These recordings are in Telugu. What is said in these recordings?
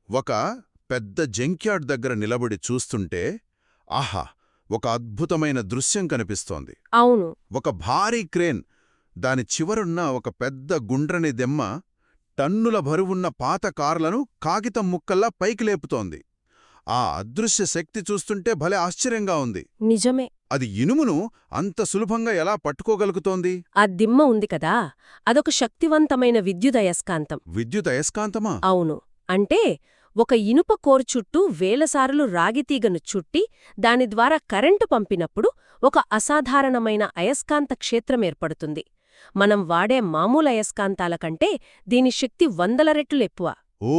ఒక పెద్ద జంక్యార్డ్ దగ్గర నిలబడి చూస్తుంటే ఆహా ఒక అద్భుతమైన దృశ్యం కనిపిస్తోంది. అవును. ఒక భారీ క్రేన్ దాని చివరున్న ఒక పెద్ద గుండ్రని దెమ్మ టన్నుల బరువున్న పాత కార్లను కాగితం ముక్కల్లా పైకి లేపుతోంది. ఆ అదృశ్య శక్తి చూస్తుంటే భలే ఆశ్చర్యంగా ఉంది. నిజమే. అది ఇనుమును అంత సులభంగా ఎలా పట్టుకోగలుగుతోంది? ఆ దిమ్మ ఉంది కదా, అదొక శక్తివంతమైన విద్యుదయస్కాంతం. విద్యుత్ అయస్కాంతమా? అవును. అంటే ఒక ఇనుప కోర్ చుట్టూ వేలసార్లు రాగితీగను చుట్టి దాని ద్వారా కరెంటు పంపినప్పుడు ఒక అసాధారణమైన అయస్కాంత క్షేత్రం ఏర్పడుతుంది. మనం వాడే మామూలు అయస్కాంతాల కంటే దీని శక్తి 100 రెట్లు ఎక్కువ. ఓ,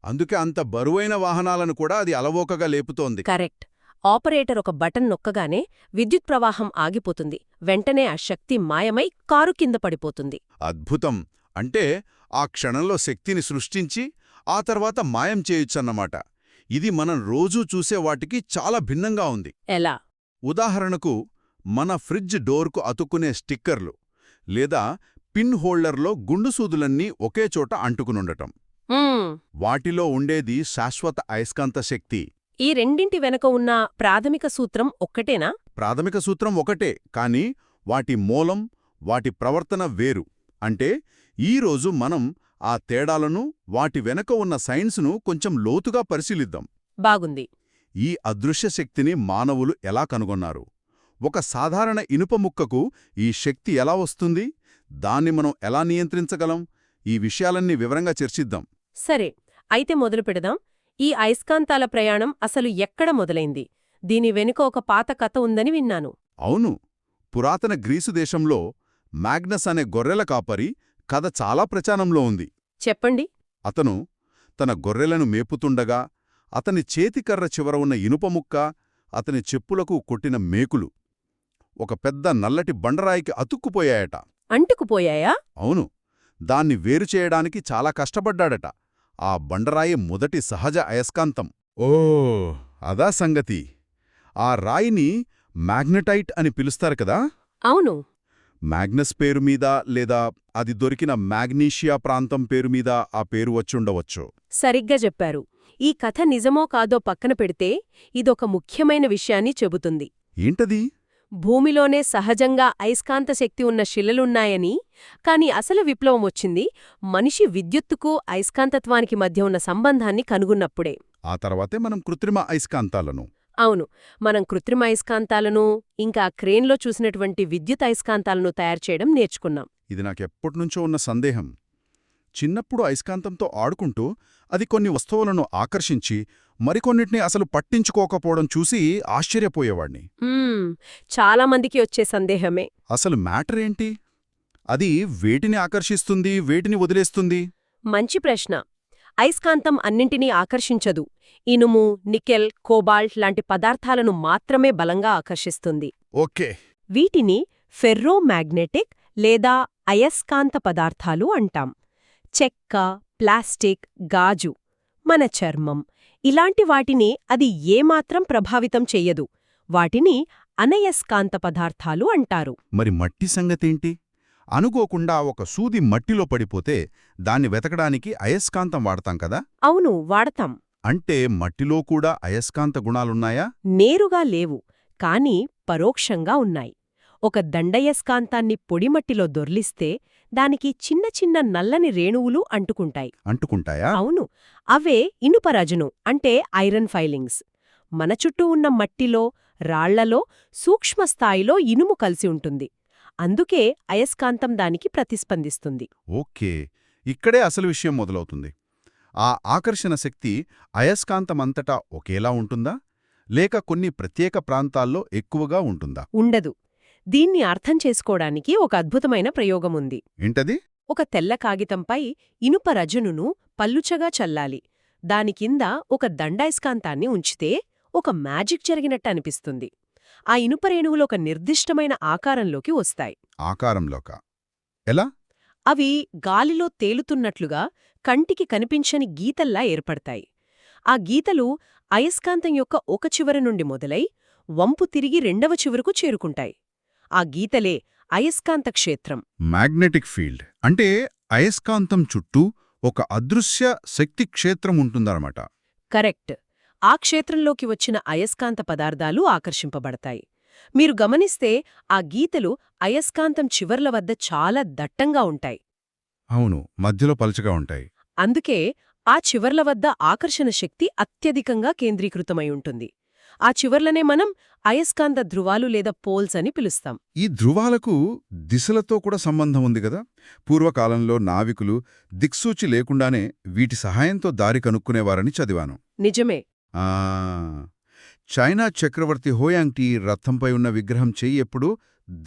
అందుకే అంత బరువైన వాహనాలను కూడా అది అలవోకగా లేపుతోంది. కరెక్ట్. ఆపరేటర్ ఒక బటన్ నొక్కగానే విద్యుత్ ప్రవాహం ఆగిపోతుంది. వెంటనే ఆ శక్తి మాయమై కారు కింద పడిపోతుంది. అద్భుతం. అంటే ఆ క్షణంలో శక్తిని సృష్టించి ఆ తర్వాత మాయం చేయొచ్చన్నమాట. ఇది మనం రోజూ చూసే వాటికి చాలా భిన్నంగా ఉంది. ఎలా? ఉదాహరణకు మన ఫ్రిడ్జ్ డోర్కు అతుక్కునే స్టిక్కర్లు లేదా పిన్ హోల్డర్లో గుండుసూదులన్నీ ఒకేచోట అంటుకునుండటం. మ్మ్. వాటిలో ఉండేది శాశ్వత అయస్కాంత శక్తి. ఈ రెండింటి వెనక ఉన్న ప్రాథమిక సూత్రం ఒక్కటేనా? ప్రాథమిక సూత్రం ఒకటే, కాని వాటి మూలం, వాటి ప్రవర్తన వేరు. అంటే ఈరోజు మనం ఆ తేడాలను, వాటి వెనక ఉన్న సైన్సును కొంచెం లోతుగా పరిశీలిద్దాం. బాగుంది. ఈ అదృశ్య శక్తిని మానవులు ఎలా కనుగొన్నారు? ఒక సాధారణ ఇనుప ముక్కకు ఈ శక్తి ఎలా వస్తుంది? దాన్ని మనం ఎలా నియంత్రించగలం? ఈ విషయాలన్నీ వివరంగా చర్చిద్దాం. సరే, అయితే మొదలు పెడదాం. ఈ అయస్కాంతాల ప్రయాణం అసలు ఎక్కడ మొదలైంది? దీని వెనుక ఒక పాత కథ ఉందని విన్నాను. అవును, పురాతన గ్రీసు దేశంలో మ్యాగ్నస్ అనే గొర్రెల కాపరి కథ చాలా ప్రచారంలో ఉంది. చెప్పండి. అతను తన గొర్రెలను మేపుతుండగా అతని చేతికర్ర చివర ఉన్న ఇనుపముక్క, అతని చెప్పులకు కొట్టిన మేకులు ఒక పెద్ద నల్లటి బండరాయికి అతుక్కుపోయాయట. అంటుకుపోయాయా? అవును, దాన్ని వేరుచేయడానికి చాలా కష్టపడ్డాడట. ఆ బండరాయి మొదటి సహజ అయస్కాంతం. ఓ, అదా సంగతి. ఆ రాయిని మ్యాగ్నెటైట్ అని పిలుస్తారు కదా. అవును. మ్యాగ్నస్ పేరు మీద లేదా అది దొరికిన మ్యాగ్నీషియా ప్రాంతం పేరు మీద ఆ పేరు వచ్చుండవచ్చు. సరిగ్గా చెప్పారు. ఈ కథ నిజమో కాదో పక్కన పెడితే ఇదొక ముఖ్యమైన విషయాన్ని చెబుతుంది. ఏంటది? భూమిలోనే సహజంగా అయస్కాంత శక్తి ఉన్న శిలలున్నాయని, కాని అసలు విప్లవం వచ్చింది మనిషి విద్యుత్తుకు అయస్కాంతత్వానికి మధ్య ఉన్న సంబంధాన్ని కనుగొన్నప్పుడే. ఆ తర్వాతే మనం కృత్రిమ అయస్కాంతాలను. అవును, మనం కృత్రిమ అయస్కాంతాలను, ఇంకా క్రేన్లో చూసినటువంటి విద్యుత్ అయస్కాంతాలను తయారుచేయడం నేర్చుకున్నాం. ఇది నాకెప్పటినుంచో ఉన్న సందేహం. చిన్నప్పుడు అయస్కాంతంతో ఆడుకుంటూ అది కొన్ని వస్తువులను ఆకర్షించి మరికొన్నిటిని అసలు పట్టించుకోకపోవడం చూసి ఆశ్చర్యపోయేవాణ్ణి. చాలామందికి వచ్చే సందేహమే. అసలు మ్యాటర్ ఏంటి? అది వేటిని ఆకర్షిస్తుంది, వేటిని వదిలేస్తుంది? మంచి ప్రశ్న. అయస్కాంతం అన్నింటినీ ఆకర్షించదు. ఇనుము, నికెల్, కోబాల్ట్ లాంటి పదార్థాలను మాత్రమే బలంగా ఆకర్షిస్తుంది. ఓకే. వీటిని ఫెర్రోమాగ్నెటిక్ లేదా అయస్కాంత పదార్థాలు అంటాం. చెక్క, ప్లాస్టిక్, గాజు, మన చర్మం ఇలాంటి వాటిని అది ఏమాత్రం ప్రభావితం చెయ్యదు. వాటిని అనయస్కాంత పదార్థాలు అంటారు. మరి మట్టి సంగతేంటి? అనుకోకుండా ఒక సూది మట్టిలో పడిపోతే దాన్ని వెతకడానికి అయస్కాంతం వాడతాం కదా. అవును, వాడతాం. అంటే మట్టిలో కూడా అయస్కాంత గుణాలున్నాయా? నేరుగా లేవు, కాని పరోక్షంగా ఉన్నాయి. ఒక దండయస్కాంతాన్ని పొడిమట్టిలో దొర్లిస్తే దానికి చిన్న చిన్న నల్లని రేణువులు అంటుకుంటాయి. అంటుకుంటాయా? అవును, అవే ఇనుపరజను అంటే ఐరన్ ఫైలింగ్స్. మన చుట్టూ ఉన్న మట్టిలో, రాళ్లలో సూక్ష్మస్థాయిలో ఇనుము కలిసి ఉంటుంది. అందుకే అయస్కాంతం దానికి ప్రతిస్పందిస్తుంది. ఓకే, ఇక్కడే అసలు విషయం మొదలవుతుంది. ఆ ఆకర్షణ శక్తి అయస్కాంతమంతటా ఒకేలా ఉంటుందా, లేక కొన్ని ప్రత్యేక ప్రాంతాల్లో ఎక్కువగా ఉంటుందా? ఉండదు. దీన్ని అర్థం చేసుకోవడానికి ఒక అద్భుతమైన ప్రయోగముంది. ఏంటది? ఒక తెల్ల కాగితంపై ఇనుప రజనును పల్లుచగా చల్లాలి. దానికింద ఒక దండాయస్కాంతాన్ని ఉంచితే ఒక మ్యాజిక్ జరిగినట్టు అనిపిస్తుంది. ఆ ఇనుపరేణువులు ఒక నిర్దిష్టమైన ఆకారంలోకి వస్తాయి. ఆకారంలోకా? ఎలా? అవి గాలిలో తేలుతున్నట్లుగా కంటికి కనిపించని గీతల్లా ఏర్పడతాయి. ఆ గీతలు అయస్కాంతం యొక్క ఒక చివర నుండి మొదలై వంపు తిరిగి రెండవ చివరకు చేరుకుంటాయి. ఆ గీతలే అయస్కాంత క్షేత్రం. మ్యాగ్నెటిక్ ఫీల్డ్ అంటే అయస్కాంతం చుట్టూ ఒక అదృశ్య శక్తి క్షేత్రం ఉంటుందన్నమాట. కరెక్ట్. ఆ క్షేత్రంలోకి వచ్చిన అయస్కాంత పదార్థాలు ఆకర్షింపబడతాయి. మీరు గమనిస్తే ఆ గీతలు అయస్కాంతం చివర్ల వద్ద చాలా దట్టంగా ఉంటాయి. అవును, మధ్యలో పలుచగా ఉంటాయి. అందుకే ఆ చివర్ల వద్ద ఆకర్షణ శక్తి అత్యధికంగా కేంద్రీకృతమై ఉంటుంది. ఆ చివర్లనే మనం అయస్కాంత ధృవాలు లేదా పోల్స్ అని పిలుస్తాం. ఈ ధృవాలకు దిశలతో కూడా సంబంధం ఉంది కదా. పూర్వకాలంలో నావికులు దిక్సూచి లేకుండానే వీటి సహాయంతో దారి కనుక్కునేవారని చదివాను. నిజమే. ఆ చైనా చక్రవర్తి హోయాంగ్టీ రథంపై ఉన్న విగ్రహం చెయ్యి ఎప్పుడూ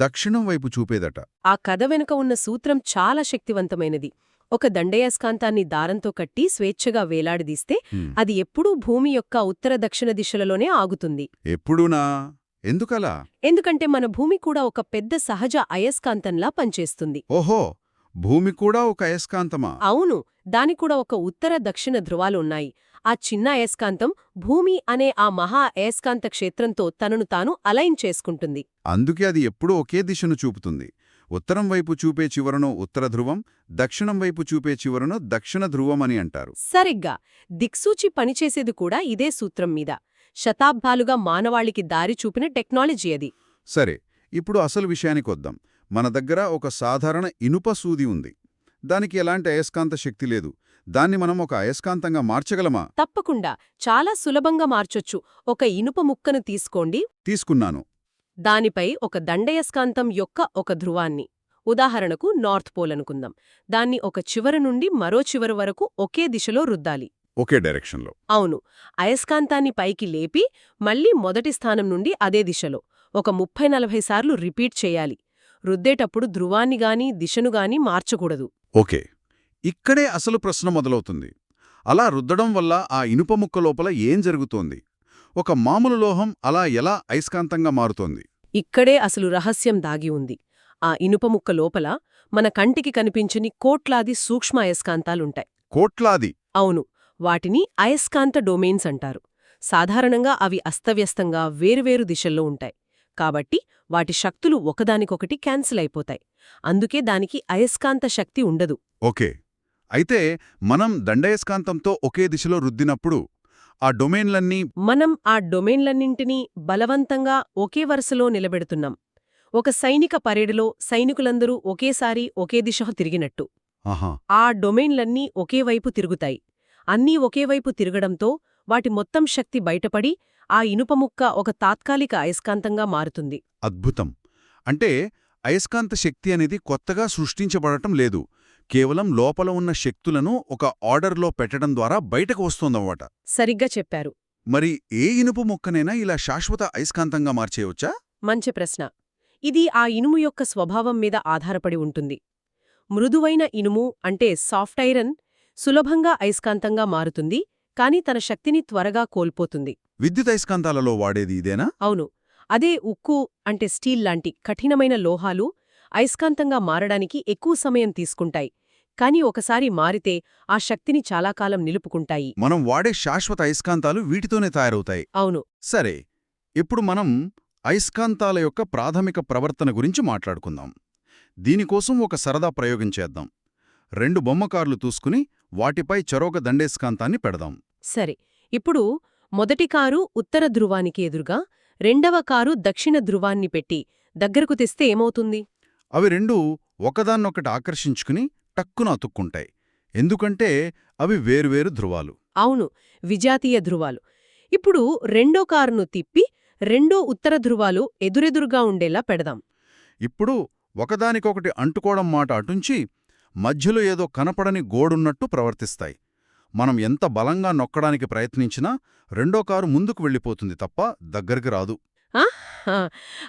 దక్షిణం వైపు చూపేదట. ఆ కథ వెనుక ఉన్న సూత్రం చాలా శక్తివంతమైనది. ఒక దండయస్కాంతాన్ని దారంతో కట్టి స్వేచ్ఛగా వేలాడదీస్తే అది ఎప్పుడూ భూమి యొక్క ఉత్తర దక్షిణ దిశలలోనే ఆగుతుంది. ఎప్పుడూనా? ఎందుకలా? ఎందుకంటే మన భూమి కూడా ఒక పెద్ద సహజ అయస్కాంతంలా పనిచేస్తుంది. ఓహో, భూమి కూడా ఒక అయస్కాంతమా? అవును, దానికూడా ఒక ఉత్తర దక్షిణ ధృవాలు ఉన్నాయి. ఆ చిన్న అయస్కాంతం భూమి అనే ఆ మహా అయస్కాంత క్షేత్రంతో తనను తాను అలైన్ చేసుకుంటుంది. అందుకే అది ఎప్పుడూ ఒకే దిశను చూపుతుంది. ఉత్తరం వైపు చూపే చివరను ఉత్తర ధ్రువం, దక్షిణం వైపు చూపే చివరను దక్షిణ ధ్రువం అని అంటారు. సరిగ్గా. దిక్సూచి పనిచేసేది కూడా ఇదే సూత్రం మీద. శతాబ్దాలుగా మానవాళికి దారి చూపిన టెక్నాలజీ అది. సరే, ఇప్పుడు అసలు విషయానికొద్దాం. మన దగ్గర ఒక సాధారణ ఇనుప సూది ఉంది. దానికి ఎలాంటి అయస్కాంత శక్తి లేదు. దాన్ని మనం ఒక అయస్కాంతంగా మార్చగలమా? తప్పకుండా. చాలా సులభంగా మార్చొచ్చు. ఒక ఇనుప ముక్కను తీసుకోండి. తీసుకున్నాను. దానిపై ఒక దండయస్కాంతం యొక్క ఒక ధృవాన్ని, ఉదాహరణకు నార్త్ పోల్ అనుకుందాం, దాన్ని ఒక చివర నుండి మరో చివర వరకు ఒకే దిశలో రుద్దాలి. ఒకే డైరెక్షన్లో. అవును. అయస్కాంతాన్ని పైకి లేపి మళ్ళీ మొదటి స్థానం నుండి అదే దిశలో ఒక 30-40 సార్లు రిపీట్ చేయాలి. రుద్దేటప్పుడు ధృవాన్నిగాని దిశనుగాని మార్చకూడదు. ఓకే, ఇక్కడే అసలు ప్రశ్న మొదలవుతుంది. అలా రుద్దడం వల్ల ఆ ఇనుప ముక్క లోపల ఏం జరుగుతోంది? ఒక మామూలు లోహం అలా ఎలా అయస్కాంతంగా మారుతోంది? ఇక్కడే అసలు రహస్యం దాగి ఉంది. ఆ ఇనుప ముక్క లోపల మన కంటికి కనిపించని కోట్లాది సూక్ష్మ అయస్కాంతాలుంటాయి. కోట్లాది? అవును. వాటిని అయస్కాంత డొమైన్స్ అంటారు. సాధారణంగా అవి అస్తవ్యస్తంగా వేరువేరు దిశల్లో ఉంటాయి. కాబట్టి వాటి శక్తులు ఒకదానికొకటి క్యాన్సిల్ అయిపోతాయి. అందుకే దానికి అయస్కాంత శక్తి ఉండదు. ఓకే, అయితే మనం దండయస్కాంతంతో ఒకే దిశలో రుద్దినప్పుడు ఆ డొమైన్లన్నీ మనం ఆ డొమైన్లన్నింటినీ బలవంతంగా ఒకే వరుసలో నిలబెడుతున్నాం. ఒక సైనిక పరేడులో సైనికులందరూ ఒకేసారి ఒకే దిశ తిరిగినట్టు. ఆహా, ఆ డొమైన్లన్నీ ఒకేవైపు తిరుగుతాయి. అన్నీ ఒకేవైపు తిరగడంతో వాటి మొత్తం శక్తి బయటపడి ఆ ఇనుప ముక్క ఒక తాత్కాలిక అయస్కాంతంగా మారుతుంది. అద్భుతం. అంటే అయస్కాంత శక్తి అనేది కొత్తగా సృష్టించబడటం లేదు. కేవలం లోపల ఉన్న శక్తులను ఒక ఆర్డర్లో పెట్టడం ద్వారా బయటకు వస్తోందన్నమాట. సరిగ్గా చెప్పారు. మరి ఏ ఇనుపు ముక్కనైనా ఇలా శాశ్వత అయస్కాంతంగా మార్చేయవచ్చా? మంచి ప్రశ్న. ఇది ఆ ఇనుము యొక్క స్వభావం మీద ఆధారపడి ఉంటుంది. మృదువైన ఇనుము అంటే సాఫ్ట్ ఐరన్ సులభంగా అయస్కాంతంగా మారుతుంది, కాని తన శక్తిని త్వరగా కోల్పోతుంది. విద్యుత్ అయస్కాంతాలలో వాడేది ఇదేనా? అవును. అదే ఉక్కు అంటే స్టీల్ లాంటి కఠినమైన లోహాలు అయస్కాంతంగా మారడానికి ఎక్కువ సమయం తీసుకుంటాయి, కాని ఒకసారి మారితే ఆ శక్తిని చాలా కాలం నిలుపుకుంటాయి. మనం వాడే శాశ్వత అయస్కాంతాలు వీటితోనే తయారవుతాయి. అవును. సరే, ఇప్పుడు మనం అయస్కాంతాల యొక్క ప్రాథమిక ప్రవర్తన గురించి మాట్లాడుకుందాం. దీనికోసం ఒక సరదా ప్రయోగం చేద్దాం. 2 బొమ్మకార్లు తీసుకుని వాటిపై చెరొక దండేస్కాంతాన్ని పెడదాం. సరే, ఇప్పుడు మొదటి కారు ఉత్తర ధృవానికి ఎదురుగా, రెండవ కారు దక్షిణ ధృవాన్ని పెట్టి దగ్గరకు తెస్తే ఏమవుతుంది? అవి రెండూ ఒకదాన్నొకటి ఆకర్షించుకుని టక్కున అతుక్కుంటాయి. ఎందుకంటే అవి వేర్వేరు ధృవాలు. అవును, విజాతీయ ధృవాలు. ఇప్పుడు రెండో కారును తిప్పి రెండో ఉత్తర ధృవాలు ఎదురెదురుగా ఉండేలా పెడదాం. ఇప్పుడు ఒకదానికొకటి అంటుకోవడం మాట అటుంచి మధ్యలో ఏదో కనపడని గోడున్నట్టు ప్రవర్తిస్తాయి. మనం ఎంత బలంగా నొక్కడానికి ప్రయత్నించినా రెండో కారు ముందుకు వెళ్ళిపోతుంది తప్ప దగ్గరికి రాదు.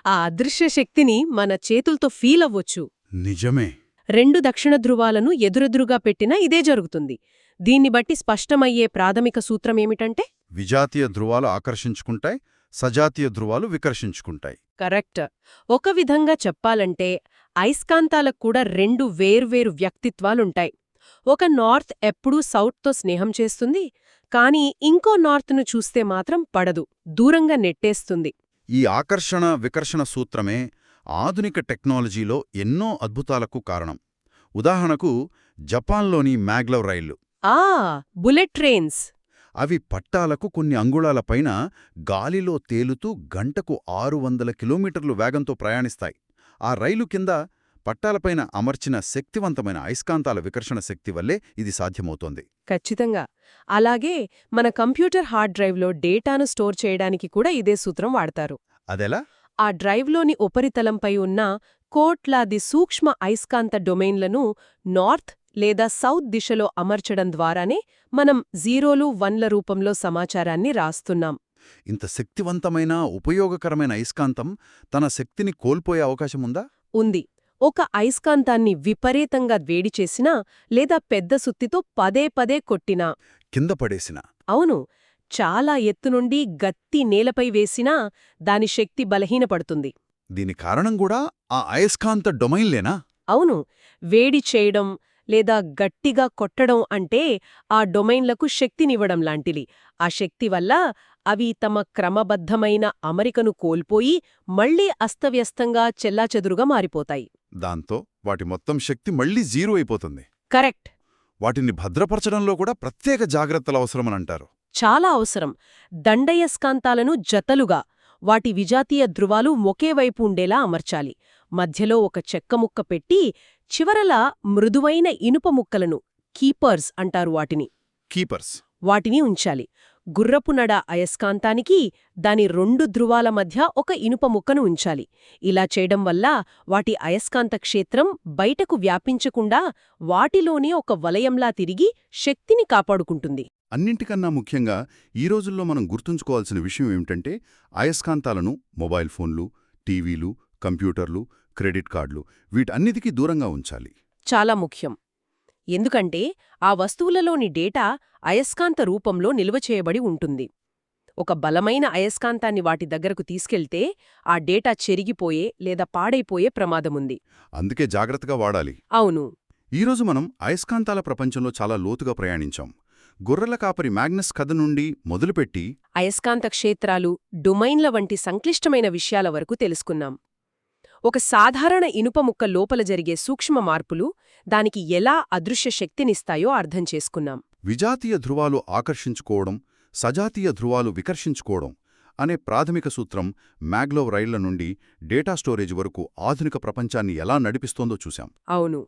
ఆ అదృశ్య శక్తిని మన చేతులతో ఫీల్ అవ్వొచ్చు. నిజమే. 2 దక్షిణ ధృవాలను ఎదురెదురుగా పెట్టినా ఇదే జరుగుతుంది. దీన్ని బట్టి స్పష్టమయ్యే ప్రాథమిక సూత్రమేమిటంటే, విజాతీయ ధృవాలు ఆకర్షించుకుంటాయి, సజాతీయ ధృవాలు వికర్షించుకుంటాయి. కరెక్ట్. ఒక విధంగా చెప్పాలంటే అయస్కాంతాలకు కూడా 2 వేర్వేరు వ్యక్తిత్వాలుంటాయి. ఒక నార్త్ ఎప్పుడూ సౌత్తో స్నేహం చేస్తుంది, కానీ ఇంకో నార్త్ను చూస్తే మాత్రం పడదు, దూరంగా నెట్టేస్తుంది. ఈ ఆకర్షణ వికర్షణ సూత్రమే ఆధునిక టెక్నాలజీలో ఎన్నో అద్భుతాలకు కారణం. ఉదాహరణకు జపాన్లోని మ్యాగ్లవ్ రైళ్లు. ఆ బుల్లెట్ ట్రైన్స్. అవి పట్టాలకు కొన్ని అంగుళాల పైన గాలిలో తేలుతూ గంటకు 600 కిలోమీటర్లు వేగంతో ప్రయాణిస్తాయి. ఆ రైలు కింద పట్టాలపైన అమర్చిన శక్తివంతమైన అయస్కాంతాల వికర్షణ శక్తి వల్లే ఇది సాధ్యమవుతోంది. ఖచ్చితంగా. అలాగే మన కంప్యూటర్ హార్డ్ డ్రైవ్లో డేటాను స్టోర్ చేయడానికి కూడా ఇదే సూత్రం వాడతారు. అదెలా? ఆ డ్రైవ్లోని ఉపరితలంపై ఉన్న కోట్లాది సూక్ష్మ అయస్కాంత డొమైన్లను నార్త్ లేదా సౌత్ దిశలో అమర్చడం ద్వారానే మనం 0లు 1ల రూపంలో సమాచారాన్ని రాస్తున్నాం. ఇంత శక్తివంతమైన ఉపయోగకరమైన అయస్కాంతం తన శక్తిని కోల్పోయే అవకాశముందా? ఉంది. ఒక అయస్కాంతాన్ని విపరీతంగా వేడి చేసినా లేదా పెద్ద సుత్తితో పదే పదే కొట్టినా, కింద పడేసిన అవును, చాలా ఎత్తు నుండి గట్టి నేలపై వేసినా దాని శక్తి బలహీనపడుతుంది. దీని కారణం కూడా ఆ అయస్కాంత డొమైన్లేనా? అవును, వేడి చేయడం లేదా గట్టిగా కొట్టడం అంటే ఆ డొమైన్లకు శక్తినివ్వడం లాంటిది. ఆ శక్తి వల్ల అవి తమ క్రమబద్ధమైన అమరికను కోల్పోయి మళ్లీ అస్తవ్యస్తంగా చెల్లాచెదురుగా మారిపోతాయి. దాంతో వాటి మొత్తం శక్తి మళ్లీ 0 అయిపోతుంది. కరెక్ట్. వాటిని భద్రపరచడంలో కూడా ప్రత్యేక జాగ్రత్తలు అవసరమనంటారు. చాలా అవసరం. దండయస్కాంతాలను జతలుగా, వాటి విజాతీయ ధృవాలు ఒకే వైపు ఉండేలా అమర్చాలి. మధ్యలో ఒక చెక్క ముక్క పెట్టి చివరలా మృదువైన ఇనుప ముక్కలను, కీపర్స్ అంటారు వాటిని, కీపర్స్ వాటిని ఉంచాలి. గుర్రపు నడ అయస్కాంతానికి దాని 2 ధృవాల మధ్య ఒక ఇనుప ముక్కను ఉంచాలి. ఇలా చేయడం వల్ల వాటి అయస్కాంత క్షేత్రం బయటకు వ్యాపించకుండా వాటిలోనే ఒక వలయంలా తిరిగి శక్తిని కాపాడుకుంటుంది. అన్నింటికన్నా ముఖ్యంగా ఈ రోజుల్లో మనం గుర్తుంచుకోవాల్సిన విషయం ఏమిటంటే, అయస్కాంతాలను మొబైల్ ఫోన్లు, టీవీలు, కంప్యూటర్లు, క్రెడిట్ కార్డులు వీటన్నిటికీ దూరంగా ఉంచాలి. చాలా ముఖ్యం. ఎందుకంటే ఆ వస్తువులలోని డేటా అయస్కాంత రూపంలో నిల్వ చేయబడి ఉంటుంది. ఒక బలమైన అయస్కాంతాన్ని వాటి దగ్గరకు తీసుకెళ్తే ఆ డేటా చెరిగిపోయే లేదా పాడైపోయే ప్రమాదముంది. అందుకే జాగ్రత్తగా వాడాలి. అవును. ఈరోజు మనం అయస్కాంతాల ప్రపంచంలో చాలా లోతుగా ప్రయాణించాం. గొర్రెల కాపరి మ్యాగ్నస్ కథ నుండి మొదలుపెట్టి అయస్కాంత క్షేత్రాలు, డొమైన్ల వంటి సంక్లిష్టమైన విషయాల వరకు తెలుసుకున్నాం. ఒక సాధారణ ఇనుప ముక్క లోపల జరిగే సూక్ష్మ మార్పులు దానికి ఎలా అదృశ్య శక్తినిస్తాయో అర్థం చేసుకున్నాం. విజాతీయ ధృవాలు ఆకర్షించుకోవడం, సజాతీయ ధృవాలు వికర్షించుకోవడం అనే ప్రాథమిక సూత్రం మ్యాగ్లవ్ రైళ్ల నుండి డేటా స్టోరేజ్ వరకు ఆధునిక ప్రపంచాన్ని ఎలా నడిపిస్తోందో చూశాం. అవును.